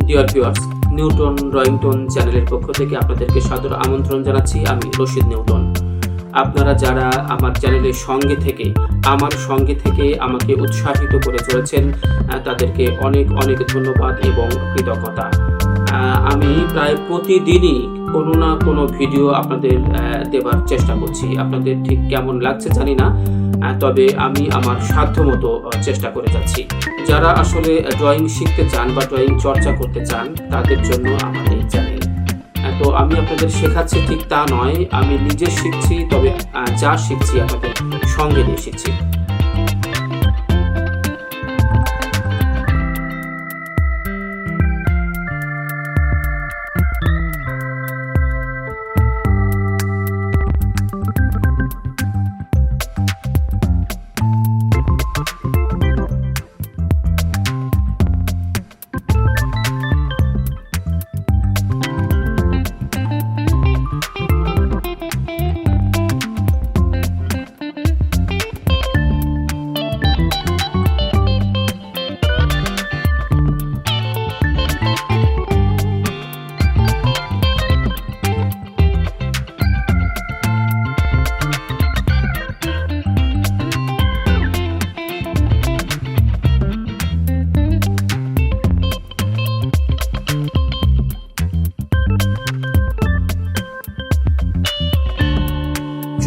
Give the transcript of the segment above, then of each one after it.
Dear viewers, Newton drawing tone চ্যানেলের পক্ষ থেকে আপনাদেরকে সাদর আমন্ত্রণ জানাচ্ছি। আমি রশিদ নিউটন। আপনারা যারা আমার চ্যানেলের সঙ্গে থেকে আমাকে উৎসাহিত করে চলেছেন, তাদেরকে অনেক অনেক ধন্যবাদ এবং কৃতজ্ঞতা। আমি প্রায় প্রতিদিনই কোনো না কোনো ভিডিও আপনাদের দেবার চেষ্টা করছি। আপনাদের ঠিক কেমন লাগছে জানি না, তবে আমি আমার সাধ্যমতো চেষ্টা করে যাচ্ছি। যারা আসলে ড্রয়িং শিখতে চান বা ড্রয়িং চর্চা করতে চান, তাদের জন্য আমার এই চ্যানেল। তো আমি আপনাদের শেখাচ্ছি ঠিক তা নয়, আমি নিজে শিখছি, তবে যা শিখছি আপনাদের সঙ্গে নিয়ে শিখছি।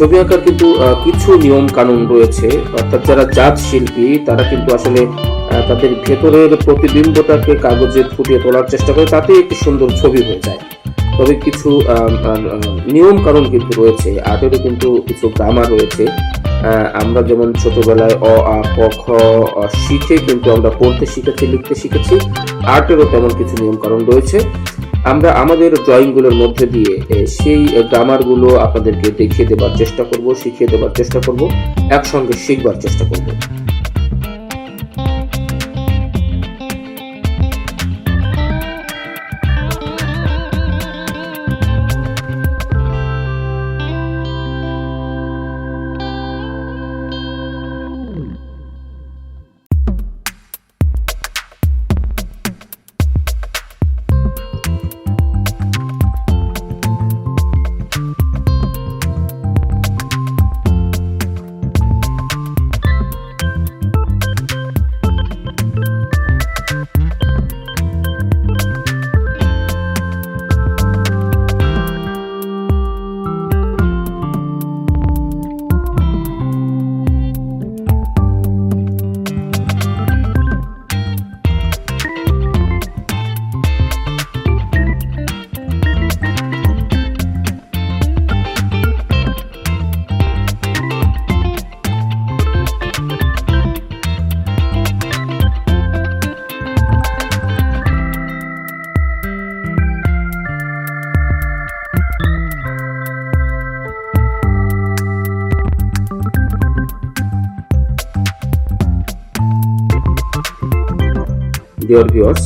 ছবি আঁকার কিন্তু কিছু নিয়ম কানুন রয়েছে, অর্থাৎ যারা জাত শিল্পী তারা কিন্তু আসলে তাদের ভেতরের প্রতিবিম্বটাকে কাগজে ফুটিয়ে তোলার চেষ্টা করে, তাতে একটি সুন্দর ছবি হয়ে যায়। তবে কিছু নিয়ম কানুন কিন্তু রয়েছে, আর্টেরও কিন্তু কিছু গ্রামার রয়েছে। আমরা যেমন ছোটবেলায় অ আ ক খ শিখে কিন্তু আমরা পড়তে শিখেছি, লিখতে শিখেছি, আর্টেরও তেমন কিছু নিয়ম কানুন রয়েছে। আমরা আমাদের ড্রয়িংগুলোর মধ্যে দিয়ে সেই গ্রামারগুলো আপনাদেরকে দেখিয়ে দেবার চেষ্টা করব, শিখিয়ে দেবার চেষ্টা করব, একসঙ্গে শিখবার চেষ্টা করব। ডিয়ার ভিউয়ার্স,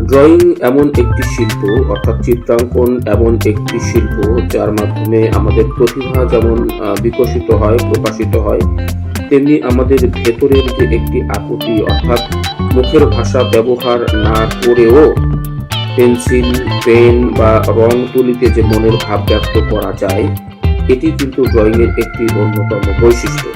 ড্রয়িং এমন একটি শিল্প, অর্থাৎ চিত্রাঙ্কন এমন একটি শিল্প যার মাধ্যমে আমাদের প্রতিভা যেমন বিকশিত হয়, প্রকাশিত হয়, তেমনি আমাদের ভেতরের যে একটি আকুতি, অর্থাৎ মুখের ভাষা ব্যবহার না করেও পেন্সিল, পেন বা রং তুলিতে যে মনের ভাব ব্যক্ত করা যায়, এটি কিন্তু ড্রয়িংয়ের একটি অন্যতম বৈশিষ্ট্য।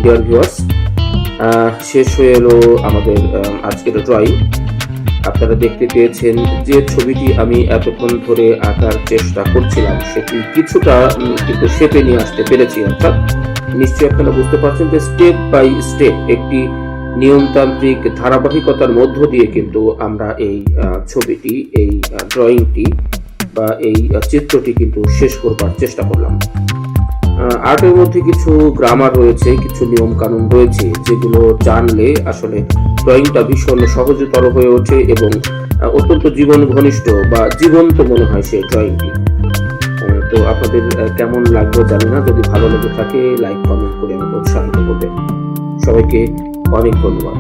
ডিয়ার ভিউয়ার্স, শেষ হয়ে এলো আমাদের আজকের ড্রয়িং। আপনারা দেখতে পেয়েছেন যে ছবিটি আমি এতক্ষণ ধরে আঁকার চেষ্টা করছিলাম সেটি কিছুটা কিন্তু শেপে নিয়ে আসতে পেরেছি। অর্থাৎ নিশ্চয়ই আপনারা বুঝতে পারছেন যে স্টেপ বাই স্টেপ একটি নিয়মতান্ত্রিক ধারাবাহিকতার মধ্য দিয়ে কিন্তু আমরা এই ছবিটি, এই ড্রয়িংটি বা এই চিত্রটি কিন্তু শেষ করবার চেষ্টা করলাম। আর্টের মধ্যে কিছু গ্রামার রয়েছে, কিছু নিয়ম কানুন রয়েছে যেগুলো জানলে আসলে ড্রয়িংটা ভীষণ সহজতর হয়ে ওঠে এবং অত্যন্ত জীবন ঘনিষ্ঠ বা জীবন্ত মনে হয় সেই ড্রয়িংটি। তো আপনাদের কেমন লাগলো জানি না, যদি ভালো লেগে থাকে লাইক কমেন্ট করে আমাকে উৎসাহিত করবেন। সবাইকে অনেক ধন্যবাদ।